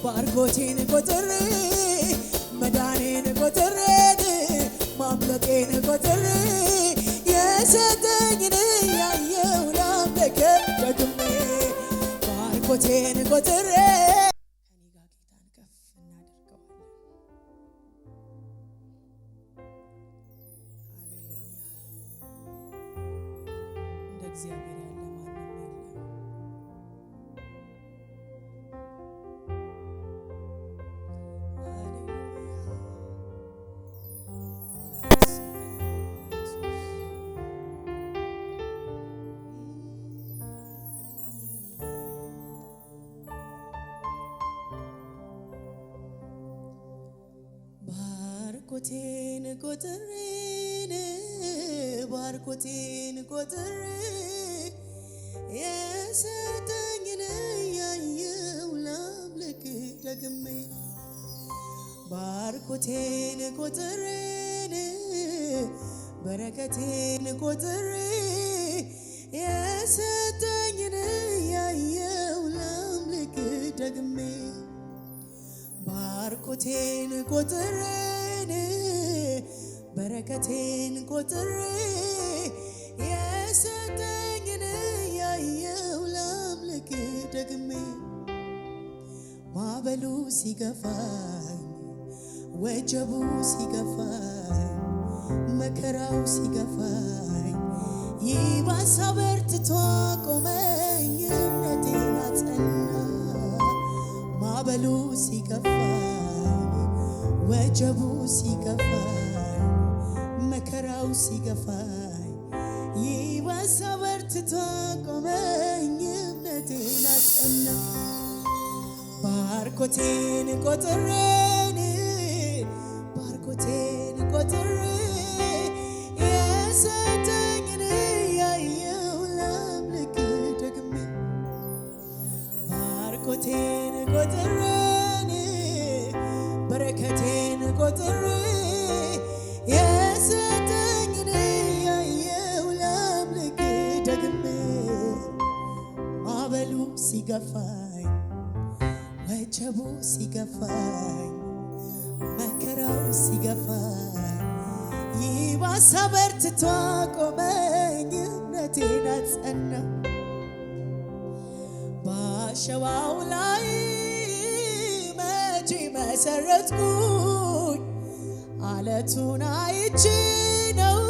ባርኮቴን ቆጥሬ መዳኔን ቆጥሬ ማምለጤን ቆጥሬ የሰጠኝን ያየው ላምልክ ደግሜ ባርኮቴን ቆጥሬ ከኔ ጋር ጌታን ከፍ እናደርገዋለን። ሃሌሉያ! እንደ እግዚአብሔር ያለ ማንም የለም። ባርኮቴን ቆጥሬ የሰጠኝን ያየው ላምልክ ደግሜ ባርኮቴን ቆጥሬ በረከቴን ቆጥሬ የሰጠኝን ያየው ላምልክ ደግሜ ባርኮቴን ቆጥሬ በረከቴን ቆጥሬ የሰጠኝን ያየው ላምልክ ደግሜ ማዕበሉ ሲገፋኝ ወጀቡ ሲገፋኝ መከራው ሲገፋኝ ይባስ አበርትቶ ቆመኝ እምነቴን አጸና ማዕበሉ ሲገፋኝ ወጀቡ ሲገፋኝ መከራው ሲገፋኝ ይባስ አበርትቶ ቆመኝ እምነቴን አጸና ባርኮቴን ቆጥሬ የሰጠኝን ያየው ላምልክ ደግሜ ባርኮቴን ቆጥሬ በረከቴን ቆጥሬ የሰጠኝን ያየው ላምልክ ደግሜ ማዕበሉ ሲገፋኝ ወጀቡ ሲገፋኝ መከራው ሲገፋኝ ይባስ አበርትቶ ቆመኝ እምነቴን አጸና በአሸዋው ላይ መቼ መሰረትኩኝ አለቱን አይቼ ነው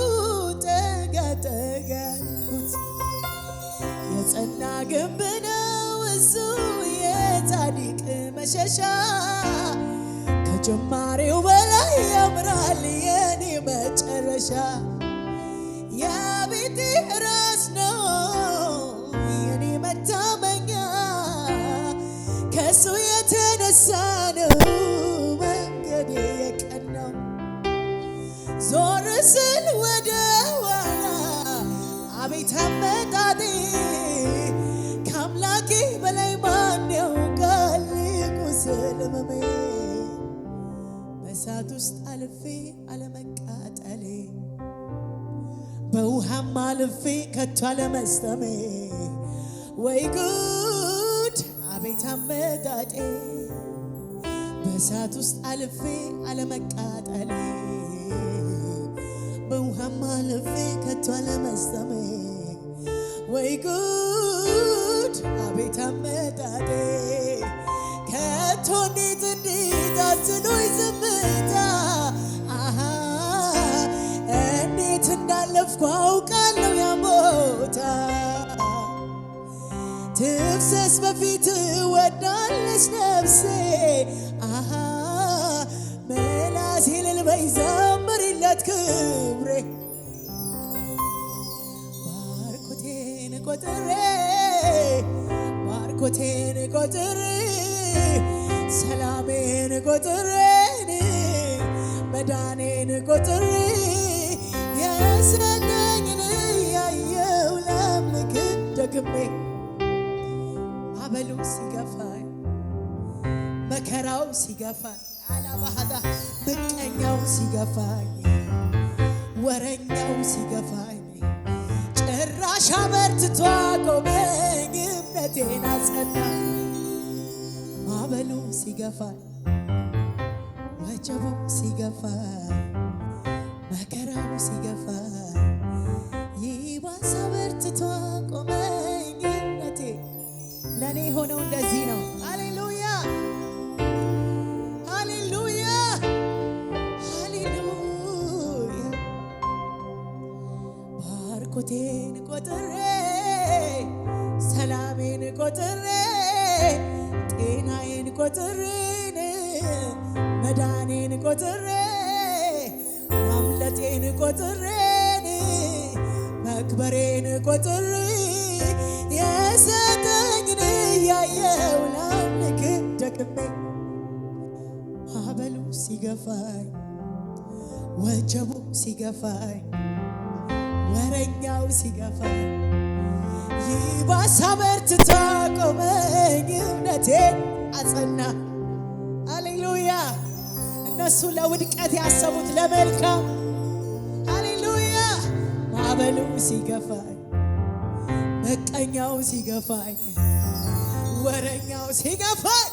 ተጋጠጋኩት የጸና ግንብ ነው እሱ የጻድቅ መሸሻ ከጅማሬው በላይ ያምራል የኔ መጨረሻ የቤቴ ራስ ነው የኔ መታመኛ ከሱ የተነሳ ነው መንገዴ የቀናው ዞር ስል ወደ ኋላ አቤት አመጣጤ ከአምላኬ በላይ ማን ያውቃል ቁስል ህመሜ በእሳት ውስጥ አልፌ አለመቃጠሌ በውሃም አልፌ ከቶ አለመስጠሜ ወይ ጉድ አቤት አመጣጤ በእሳት ውስጥ አልፌ አለመቃጠሌ በውሃም አልፌ ከቶ አለመስጠሜ ወይ ጉድ አቤት አመጣጤ ከቶ እንዴት አዝኖኝ ዝምታ እንዴት እንዳለፍኩ አውቃለሁ ያን ቦታ ትፍሰስ በፊት ወዳለች ነፍሴ መላሴ እልል በይ ዘምሪለት ክብሬ ባርኮቴን ቆጥሬ ሰላሜን ቆጥሬ መዳኔን ቆጥሬ የሰጠኝን ያየው ላምልክ ደግሜ ማዕበሉ ሲገፋኝ መከራው ሲገፋኝ አላባህዳ ምቀኛው ሲገፋኝ ወረኛው ሲገፋኝ ጭራሽ አበርትቶ ቆመኝ እምነቴን አጸና ማዕበሉ ሲገፋ ወጀቡ ሲገፋ መከራው ሲገፋ ይባስ በርትቶ ቆመኝ እምነቴ ለኔ ሆነው እንደዚህ ነው። ሃሌሉያ ሃሌሉያ ሃሌሉያ ባርኮቴን ቆጥሬ ሰላሜን ቆጥሬ ጤናዬን ቆጥሬ መዳኔን ቆጥሬ ማምለጤን ቆጥሬ መክበሬን ቆጥሬ የሰጠኝን ያየው ላምልክ ደግሜ ማዕበሉ ሲገፋኝ ወጀቡ ሲገፋኝ ወረኛው ሲገፋኝ ይባስ በርትቶ ቆመኝ እምነቴን አጸና። ሃሌሉያ እነሱ ለውድቀት ያሰቡት ለመልካም ሃሌሉያ ማዕበሉ ሲገፋኝ መቀኛው ሲገፋኝ ወረኛው ሲገፋኝ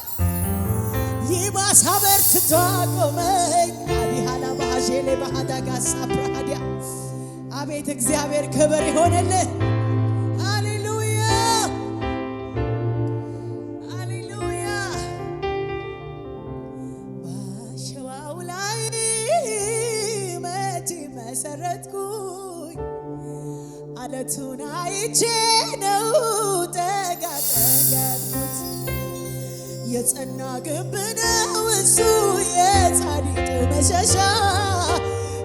ይባስ በርትቶ ቆመኝ አዲሃላ ባጄሌ ባሃዳጋሳ ብራሃዲያ አቤት እግዚአብሔር ክብር ይሆንልህ። ሃሌሉያ ሃሌሉያ በሸዋው ላይ መቼ መሰረትኩኝ አለቱን አይቼ ነው ጠጋ ጠጋኩት የጸና ግንብ ነው እሱ የጻድቅ መሸሻ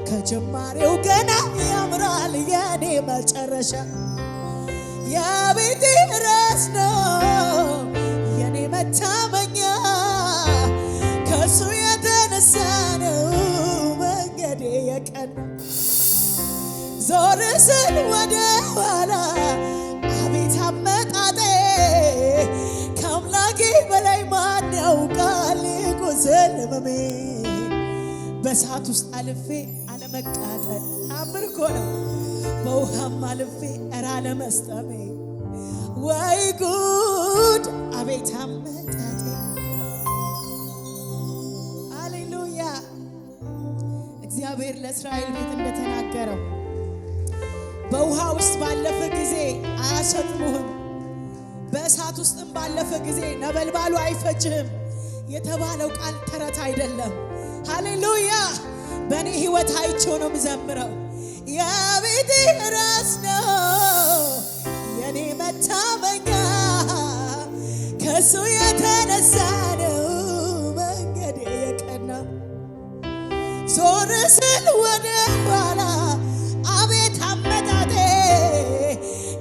ከጅማሬው ገና ያምራል የኔ መጨረሻ የቤቴ ራስ ነው የኔ መታመኛ ከሱ የተነሳ ነው መንገዴ የቀና ዞር ስል ወደ ኋላ አቤት አመጣጤ ከአምላኬ በላይ ማን ያውቃል ቁስል ህመሜ በእሳት ውስጥ አልፌ አለመቃጠል ታምር እኮ ነው። በውሃም አልፌ እረ አለመስጠሜ ወይ ጉድ አቤት አመጣጤ ሃሌሉያ እግዚአብሔር ለእስራኤል ቤት እንደተናገረው በውሃ ውስጥ ባለፈ ጊዜ አያሰጥሙህም፣ በእሳት ውስጥም ባለፈ ጊዜ ነበልባሉ አይፈጅህም የተባለው ቃል ተረት አይደለም። ሃሌሉያ በእኔ ሕይወት አይቼው ነው ምዘምረው የቤቴ ራስ ነው የኔ መታመኛ ከሱ የተነሳ ነው መንገዴ የቀና ዞር ስል ወደ ኋላ አቤት አመጣጤ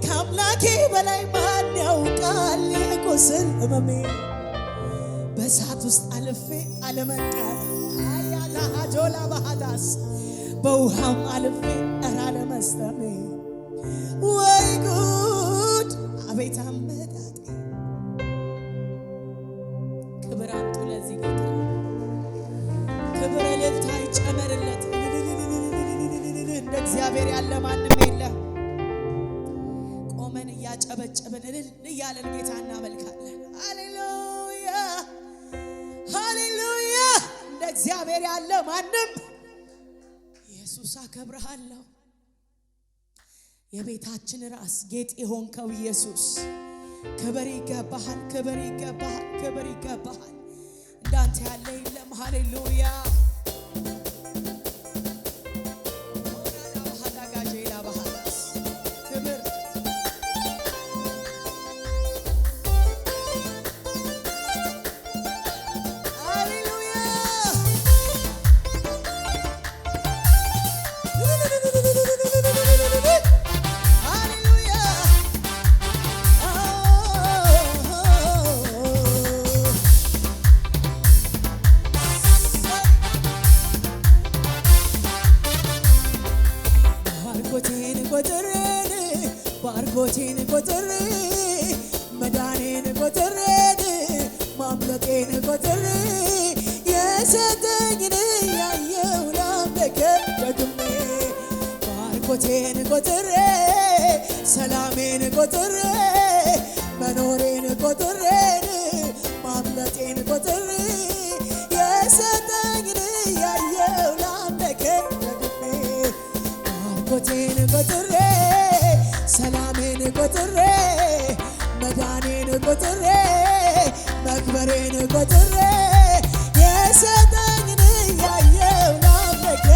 ከአምላኬ በላይ ማን ያውቃል የቁስል ህመሜ በእሳት ውስጥ አልፌ አለመቃጠል አያላ አጆላ ባህዳስ በውሃም አልፌ እረ አለመስጠሜ ወይ ጉድ አቤት አመጣጤ ክብር አምጡ ለዚህ ጌታ ክብር እልልታ ይጨመርለት። እንደ እግዚአብሔር ያለ ማንም የለም። ቆመን እያጨበጨብን እልል እያለን ጌታ እናመልካለን። ሃሌሉያ ሃሌሉያ እንደ እግዚአብሔር ያለ ማንም ኢየሱስ አከብርሃለሁ። የቤታችን ራስ ጌጥ የሆንከው ኢየሱስ ክብር ይገባሃል፣ ክብር ይገባሃል፣ ክብር ይገባሃል። እንዳንተ ያለ የለም። ሃሌሉያ ባርኮቴን ቆጥሬ መዳኔን ቆጥሬ ማምለጤን ቆጥሬ የሰጠኝን ያየው ላምልክ ደግሜ ባርኮቴን ቆጥሬ ሰላሜን ቆጥሬ መኖሬን ቆጥሬ ማምለጤን ቆጥሬ የሰጠኝን እያየው ላምልክ ደግሜ ባርኮቴን ቆጥሬ ሰላሜን ቆጥሬ መዳኔን ቆጥሬ መክበሬን ቆጥሬ የሰጠኝን እያየው ላምልክ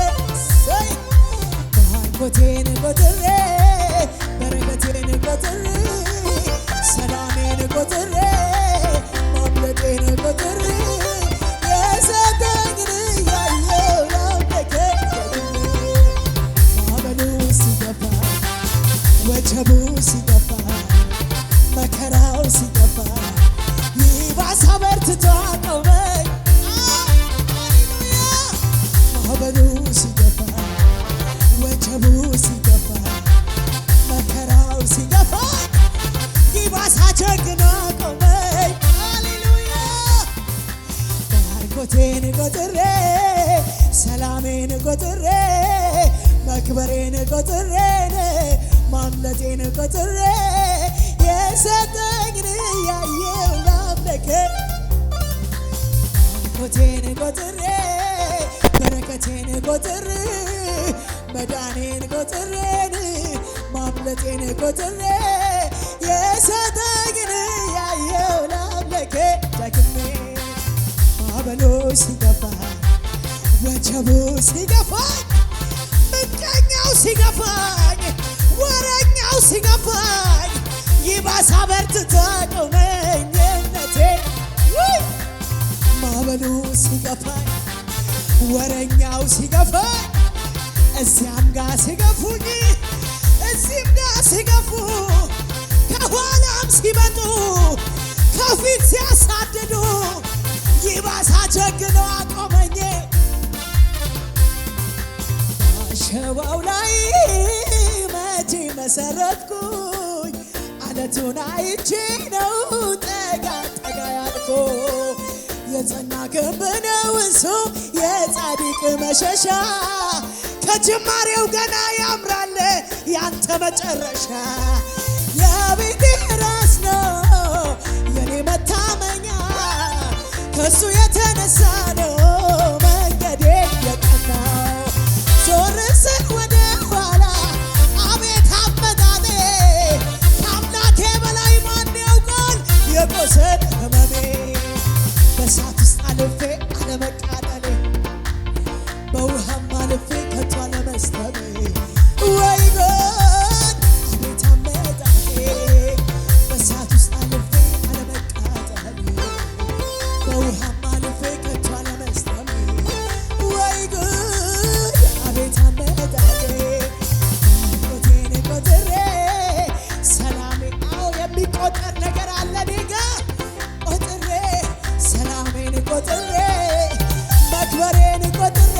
ባርኮቴን ቆጥሬ በረከቴን ቆጥሬ ሰላሜን ቆጥሬ ማምለጤን ቆጥሬ የሰጠኝን እያየው ላምልክ ማዕበሉ ሲገፋ ወጀቡ ሲገፋ መከራው ሲገፋ ይባስ አበርትቶ አቆመኝ ማዕበሉ ሲገፋ ወጀቡ ሲገፋ መከራው ሲገፋ ይባስ አጀግኖ አቆመኝ ሃሌሉያ ባርኮቴን ቆጥሬ ሰላሜን ቆጥሬ መክበሬን ቆጥሬ ማምለጤን ቆጥሬ የሰጠኝን እያየው ላምልክ ባርኮቴን ቆጥሬ በረከቴን ቆጥሬ መዳኔን ቆጥሬ ማምለጤን ቆጥሬ የሰጠኝን እያየው ላምልክ ደግሜ ማዕበሉ ሲገፋ ወጀቡ ሲገፋኝ ምቀኛው ሲገፋኝ ወረኛው ሲገፋኝ ይባስ አበርትቶ አቆመኝ እምነቴ ማዕበሉ ሲገፋኝ ወረኛው ሲገፋኝ እዚያም ጋር ሲገፉኝ እዚህም ጋር ሲገፉ ከኋላም ሲመጡ ከፊት ሲያሳድዱ ይባስ አጀግኖ አቆመኝ አሸዋው ላይ መቼ መሰረትኩኝ አለቱን አይቼ ነው ጠጋ ጠጋ ያልኩ የጸና ግንብ ነው እሱ የጻድቅ መሸሻ ከጅማሬው ገና ያምራል ያንተ መጨረሻ የቤቴ ራስ ነው የኔ መታመኛ ከሱ የተነሳ ነው መንገዴ የቀናው ዞር ስል ወደ ኋላ አቤት አመጣጤ ከአምላኬ በላይ ማን ያውቃል የቆሰል ህመሜ በእሳት ውስጥ አልፌ አለመቃጠሌ በውሃም አልፌ ከቶ አለመስጠሜ ወይ ጉድ አቤት አመጣጤ በእሳት ውስጥ አልፌ አለመቃጠሌ በውሃም አልፌ ከቶ አለመስጠሜ ወይ ጉድ አቤት አመጣጤ ባርኮቴን ቆጥሬ ሰላሜ አዎ የሚቆጠር ነገር አለ እኔ ጋ ቆጥሬ ሰላሜን ቆጥሬ መክበሬን ቆጥሬ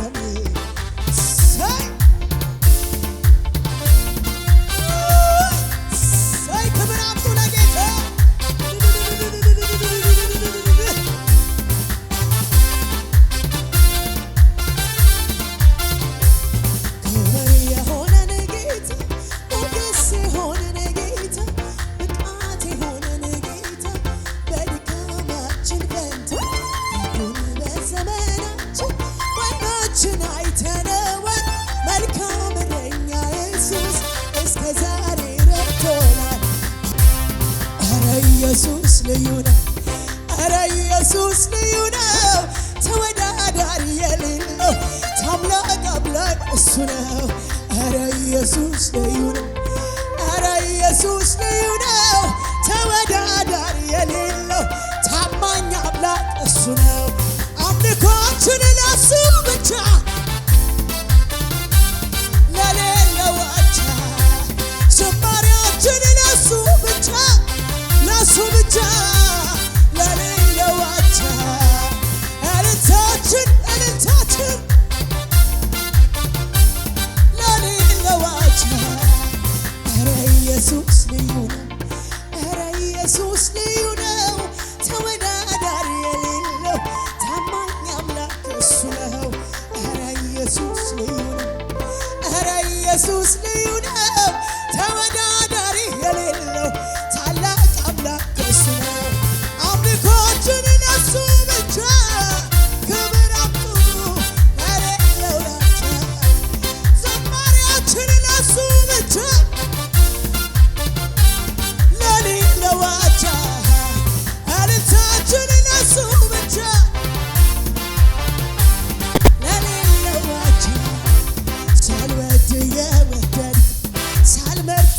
ለኔ ሳይ ክብር አምጡ ለጌታ ክብር የሆነን ጌታ ሞገስ የሆነን ጌታ ብቃት የሆነን ጌታ በድካማችን ፈንታ ሁሉን በዘመናችን በዓይናችን አይተነዋል። መልካም እረኛ ኢየሱስ እስከ ዛሬ ረድቶናል። ኧረ ኢየሱስ ልዩ ነው። ኧረ ኢየሱስ ልዩ ነው። ተወዳዳሪ የሌለው ታምላክ አምላክ እሱ ነው። ኧረ ኢየሱስ ልዩ ነው። ኧረ ኢየሱስ ልዩ ነው። ተወዳዳሪ የሌለው ታማኝ አምላክ እሱ ነው። አምልኮችን ለእሱ ብቻ ለሌለው አቻ ዝማሬያችን ለእሱ ብቻ ለእሱ ብቻ ለሌለው አቻ እልልታችን ለሌለው አቻ ኧረ ኢየሱስ ልዩ ነው። ኧረ ኢየሱስ ልዩ ነው። ተወዳዳሪ የሌለው ታማኝ አምላክ እሱ ነው። ኧረ ኢየሱስ ልዩ ነው። ኧረ ኢየሱስ ልዩ ነው። ተወዳዳሪ የሌለው ታላቅ አምላክ እሱ ነው። አምልኮችን ለእሱ ብቻ ክብር አምጡ ለሌለው አቻ ዝማሬያችን ለእሱ ብቻ ለሌለው አቻ እልልታችን ለእሱ ብቻ ለሌለው አቻ ሳልወድ የወደድክ ሳልመርጥ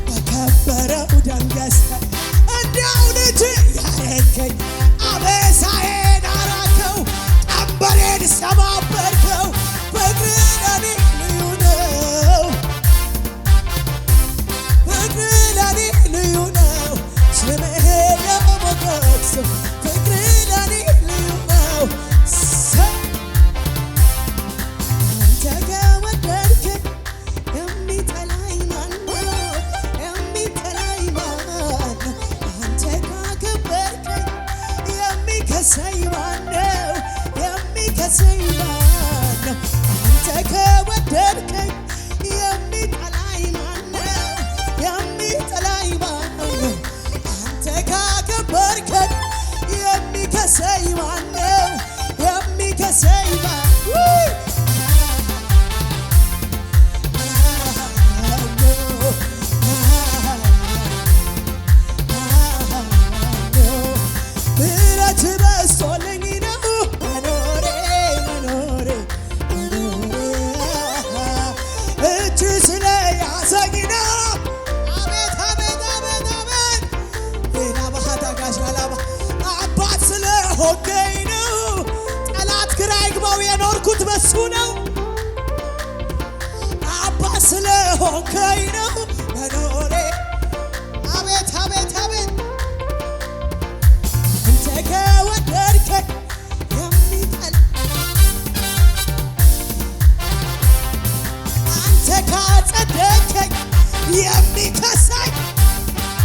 በከበረው ደም ገዝተህ እንዲያው ልጅ ያረከኝ አበሳዬን አራከው ቀንበሬን ሰባበርከው ፍቅርህ ለኔ ልዩ ነው። ፍቅርህ ለኔ ልዩ ነው። ስምህን ለሞገስ ስም ፍቅርህ ለኔ ልዩ ነው። አንተ ከወደድከኝ የሚጠላኝ ማነው? የሚጠላኝ ማነው? አንተ ካከበርከኝ የሚከሰኝ ማነው? የሚከሰኝ ማነው? አንተ ከወደድከኝ የሚጠላኝ ማነው? የሚጠላኝ ማነው? አንተ ካከበርከኝ የሚከሰኝ ማነው? የሚከሰኝ ማነው? ምሕረት በዝቶልኝ ነው መኖሬ መኖሬ መኖሬ እጅ ስለያዘኝ ነው። አቤት አቤት አቤት አቤት ሌላ ባህታ ጋሽ አላባ አባት ስለሆንከኝ ነው። ጠላት ግራ ይግባው የኖርኩት በሱ ነው። አባት ስለሆንከኝ ነው መኖሬ አቤት አቤት አቤት አንተ ከወደድከኝ የሚጠላ አንተ ካጸደቅከኝ የሚከሳኝ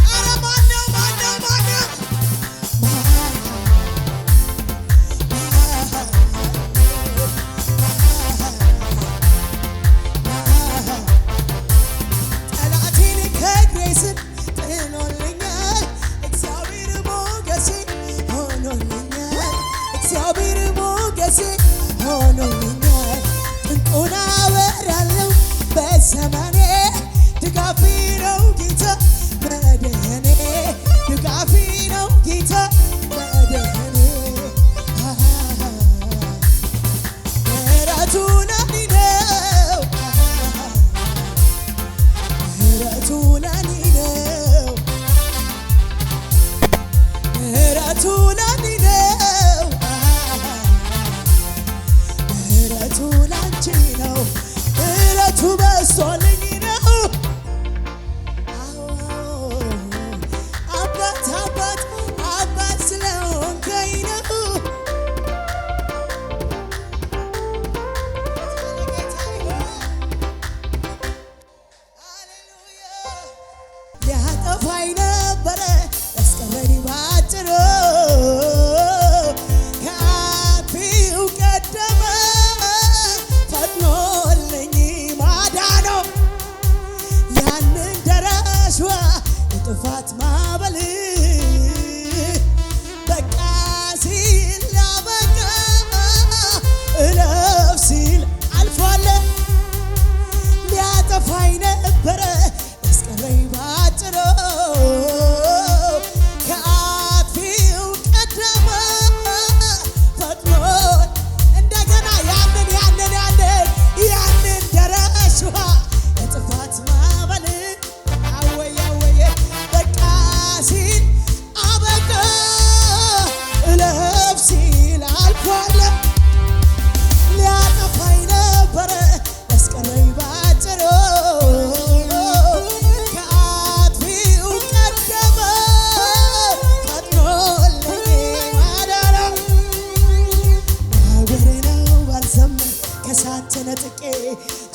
ኧረ ማነው ማነው ማነው? ጠላቴን ከእግሬ ስር ጥሎልኛል። እግዚአብሔር ሞገሴ ሆኖልኛል። እግዚአብሔር ሞገሴ ሆኖልኛል። ጥንቁን አወራለሁ በዘመኔ ድጋፊ ነው ጌታ መድኃኔ ድጋፊ ነው ጌታ መድኃኔ ምሕረቱ ለኔ ነው ምሕረቱ ለኔ ነው ምሕረቱ ለኔ ነው ምሕረቱ ላንቺ ነው ምሕረቱ በዝቶልኝ ነው። አባት አባት አባት ስለሆንከኝ ነው ከሞት ተነጥቄ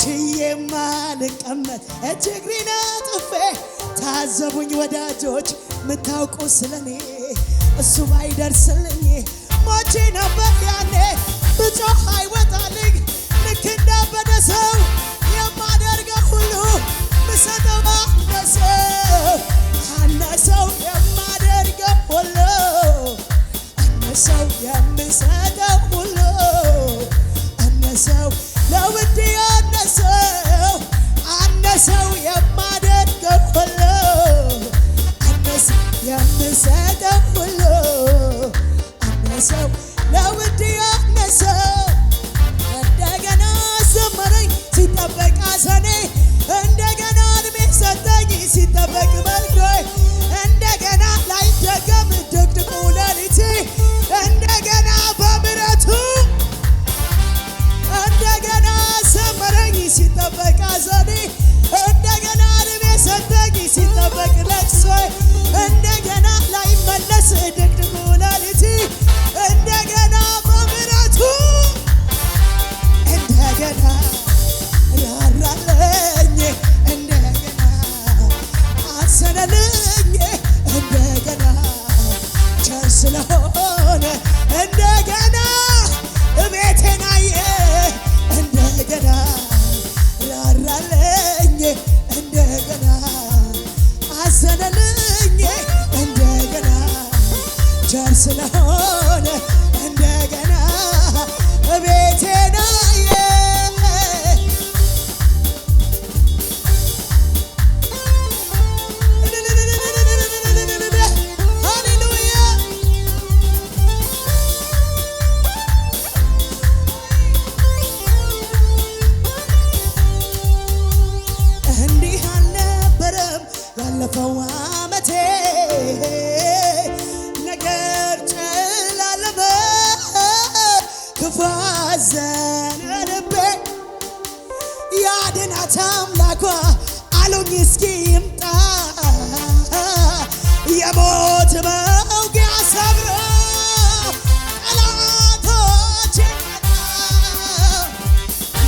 ችዬማ ልቀመጥ እጅግሬን አጥፌ ታዘቡኝ ወዳጆች ምታውቁ ስለኔ እሱ ባይደርስልኝ ሞቼ ነበር ያኔ ብጮህ አይወጣልኝ ልክ እንዳበደ ሰው የማደርገው ሁሉ ምሰጠው አነሰው የማደርገው ሁሉ አነሰው የምሰጠው ሁሉ አነሰው ለውድ አነሰው የማደርገው ሁሉ አነሰው የምሰጠው ሁሉ አነሰው ለውድ አነሰው እንደገና ዘመረኝ ሲጠበቅ ሐዘኔ እንደገና እድሜ ሰጠኝ ሲጠበቅ መልኮይ እንደገና ላይደገም ድቅድቁ ሌሊቴ እንደገና በምሕረቱ እንደገና ዘመረኝ ሲጠበቅ ሐዘኔ እንደገና እድሜ ሰጠኝ ሲጠበቅ ለቅሶዬ እንደገና ላይመለስ ድቅድቁ ሌሊቴ እንደገና በምሕረቱ እንደገና ራራለኝ እንደገና አሰነልኝ እንደገና ቸር ስለሆነ እንደገና እቤቴን አየ እንደገና ራራለኝ እንደገና አሰነልኝ እንደገና ቸር ስለሆነ እንደገና እቤቴን አየ ያለፈው ዓመቴ ነገር ጨላለመ ክፉ አዘነ ልቤ ያድናት አምላኳ አሉኝ እስኪ ይምጣ የሞት መውጊያ ሰብሮ ጠላቶቼን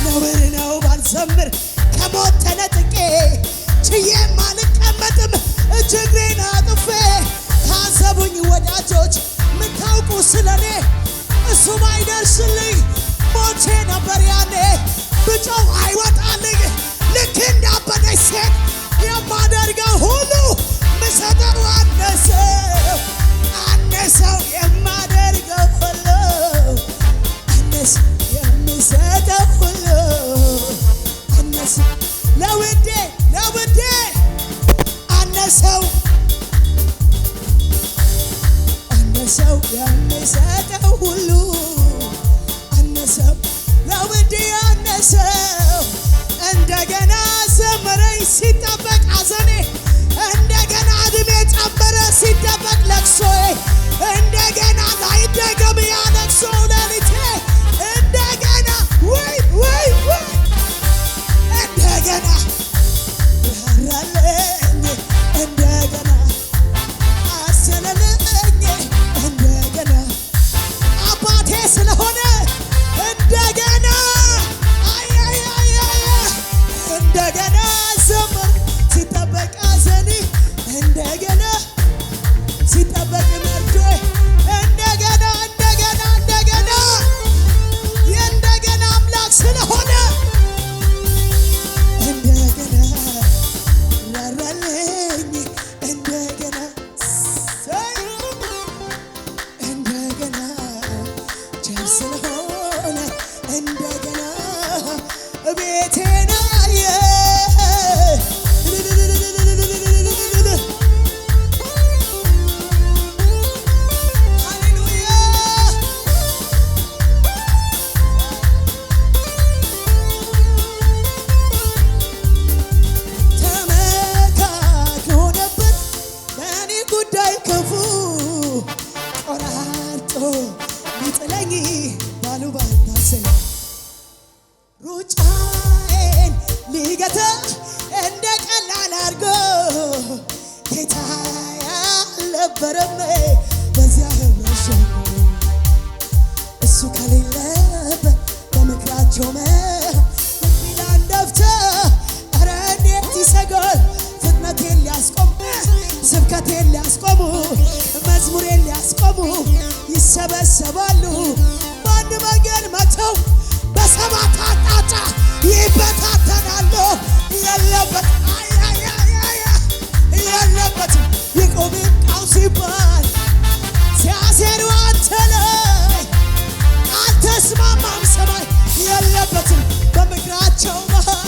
ነውር ነው ባልዘምር ከሞት ተነጥቄ ችዬም አልቀመጥም እጅግሬን አጥፌ ታዘቡኝ ወዳጆች ምታውቁ ስለኔ እሱ ባይደርስልኝ ሞቼ ነበር ያኔ ብጮህ አይወጣልኝ ልክ እንዳበደች ሴት የማደርገው ሁሉ ምሰጠው አነሰው የማደርገው ሁሉ አነሰው የምሰጠው ሁሉ አነሰው ለውዴ አነሰው የምሰጠው ሁሉ አነሰው ለውዴ አነሰው እንደገና ዘመረኝ ሲጠበቅ ሐዘኔ እንደገና እድሜ ጨመረ ሲጠበቅ ለቅሶዬ እንደገና ላይደገም ያ ለቅሶ ሌሊቴ እንደገና ወይ እንደገና ራራለኝ እንደገና አሰነልኝ እንደገና አባቴ ስለሆነ እንደገና እንደገና ዘመር ሲጠበቅ ሐዘኔ እንደገና ሲጠበቅ መርዶዬ እንደገና የእንደገና አምላክ ስለሆነ እንደገና ራራለኝ እንደገና ቸር ስለሆነ እንደገና ቤቴን አየ ሃሌሉያ ተመካክሮ ነበር ለእኔ ጉዳይ ክፉ ቆራርጦ ሊጥለኝ ባሉባልታ ሰው ሩጫዬን ሊገታ እንደ ቀላል አድርጎ ጌታ ያልነበረም በዚያ ህብረሽ እሱ ከሌለበት በምክራቸው ጩኸቴን ሊያስቆሙ መዝሙሬን ሊያስቆሙ ይሰበሰባሉ። በአንድ መንገድ መተው በሰባት አቅጣጫ ይበታተናሉ። የለበትም ይቆም ይብቃው ሲባል ሲያሴሩ አንተ ላይ አልተስማማም ሰማይ የለበትም በምክራቸው መሃል